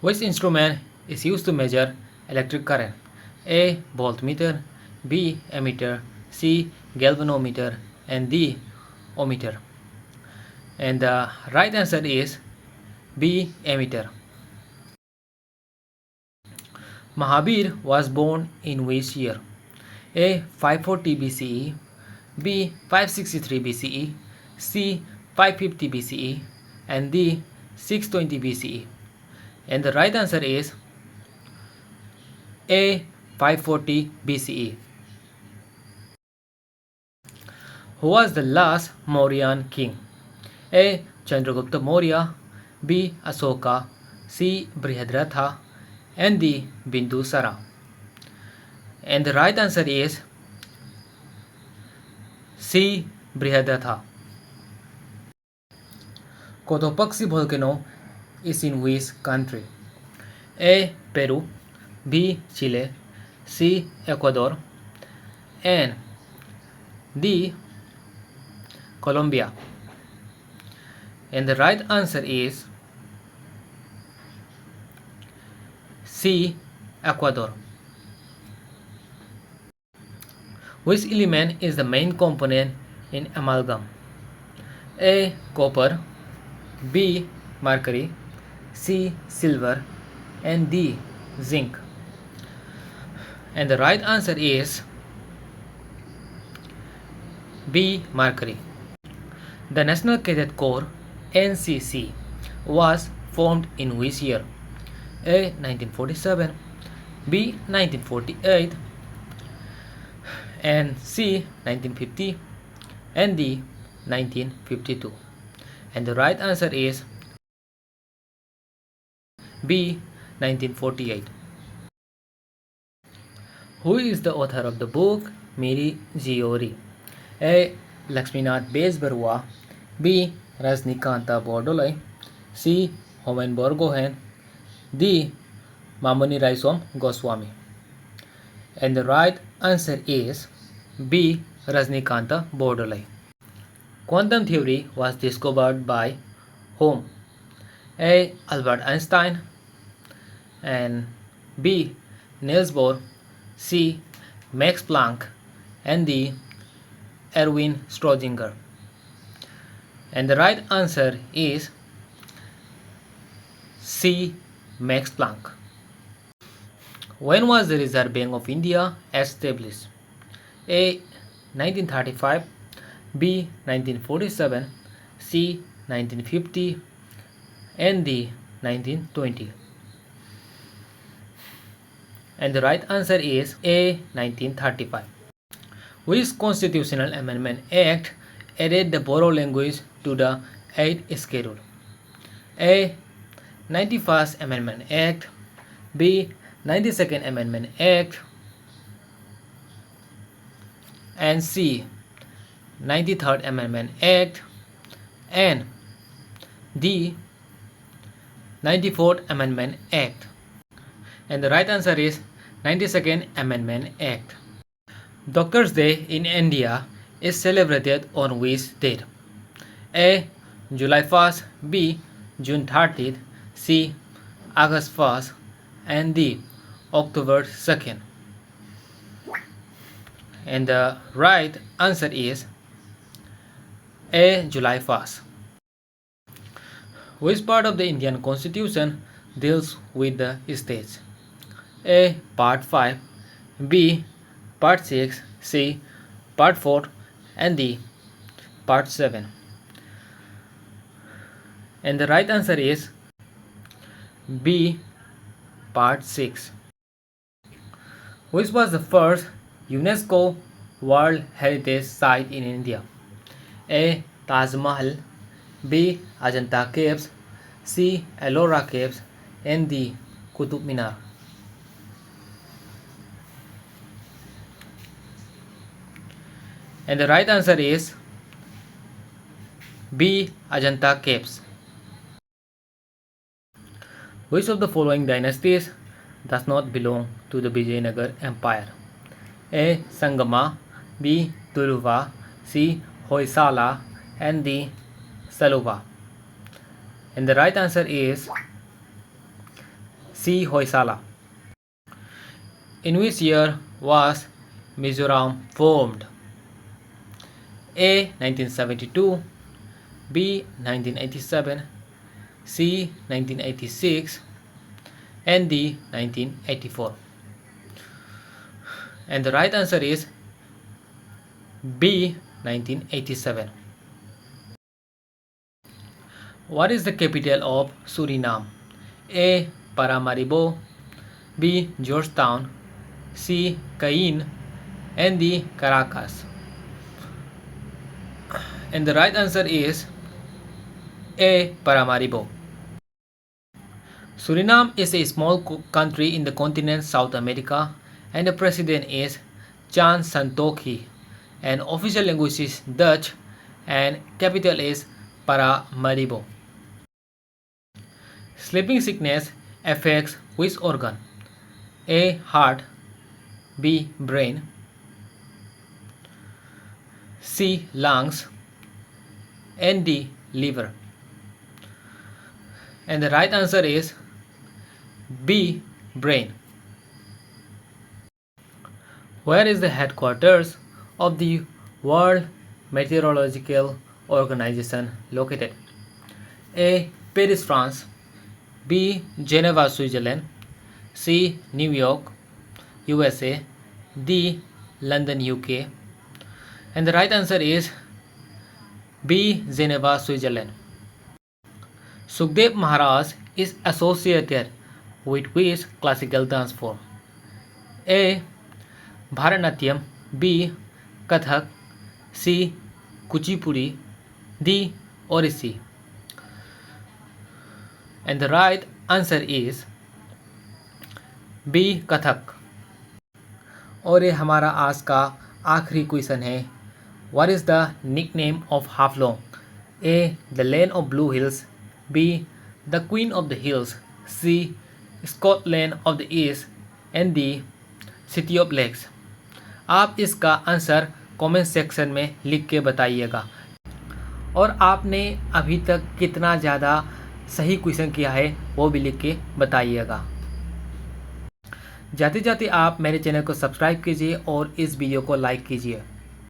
Which instrument is used to measure electric current? A. Voltmeter, B. Ammeter, C. Galvanometer, and D. Ohmmeter. And the right answer is B. Ammeter. Mahabir was born in which year? A. 540 BCE, B. 563 BCE, C. 550 BCE, and D. 620 BCE. And the right answer is A. 540 BCE. Who was the last Mauryan king? A. Chandragupta Maurya, B. Asoka, C. Brihadratha, and D. Bindusara. And the right answer is C. Brihadratha. Cotopaxi volcano is in which country? A. Peru, B. Chile, C. Ecuador, and D. Colombia. And the right answer is C. Ecuador. Which element is the main component in amalgam? A. Copper, B. Mercury, C. Silver, and D. Zinc. And the right answer is B. Mercury. The National Cadet Corps (NCC) was formed in which year? A. 1947, B. 1948, and C. 1950, and D. 1952. And the right answer is B. 1948. Who is the author of the book Meri Jeori? A. Lakshminath Bezbarua, B. Rajnikanta Bordolai, C. Homen Borgohain, D. Mamoni Raisom Goswami. And the right answer is B. Rajnikanta Bordolai. Quantum theory was discovered by whom? A. Albert Einstein, and B. Niels Bohr, C. Max Planck, and D. Erwin Schrödinger. And the right answer is C. Max Planck. When was the Reserve Bank of India established? A. 1935, B. 1947, C. 1950, and D. 1920. And the right answer is A. 1935. Which Constitutional Amendment Act added the Boro language to the 8th schedule? A. 91st Amendment Act, B. 92nd Amendment Act, and C. 93rd Amendment Act, and D. 94th Amendment Act. And the right answer is 92nd Amendment Act. Doctors' Day in India is celebrated on which date? A. July 1st, B. June 30th, C. August 1st, and D. October 2nd. And the right answer is A. July 1st. Which part of the Indian Constitution deals with the states? A. Part 5, B. Part 6, C. Part 4, and D. Part 7. And the right answer is B. Part 6. Which was the first UNESCO World Heritage Site in India? A. Taj Mahal, B. Ajanta Caves, C. Ellora Caves, and D. Qutub Minar. And the right answer is B. Ajanta Caves. Which of the following dynasties does not belong to the Vijayanagar Empire? A. Sangama, B. Tuluva, C. Hoysala, and D. Saluva. And the right answer is C. Hoysala. In which year was Mizoram formed? A. 1972, B. 1987, C. 1986, and D. 1984. And the right answer is B. 1987. What is the capital of Suriname? A. Paramaribo, B. Georgetown, C. Cayenne, and D. Caracas. And the right answer is A. Paramaribo. Suriname is a small country in the continent South America, and the president is Chan Santokhi, and official language is Dutch, and capital is Paramaribo. Sleeping sickness affects which organ? A. Heart, B. Brain, C. Lungs, and D. Liver. And the right answer is B. Brain. Where is the headquarters of the World Meteorological Organization located? A. Paris, France, B. Geneva, Switzerland, C. New York, USA, D. London, UK. And the right answer is B. Geneva, Switzerland. Sukhdev Maharaj is associated with which classical dance form? A. Bharatanatyam, B. Kathak, C. Kuchipudi, D. Odissi. And the right answer is B. Kathak. और ये हमारा आज का आखिरी question है. What is the nickname of Haflong? A. The Land of Blue Hills, B. The Queen of the Hills, C. Scotland of the East, and D. City of Lakes. आप इसका answer comment section में लिख के बताइएगा. और आपने अभी तक कितना ज़्यादा सही क्वेश्चन किया है वो भी लिख के बताइएगा. जाते जाते आप मेरे चैनल को सब्सक्राइब कीजिए और इस वीडियो को लाइक कीजिए.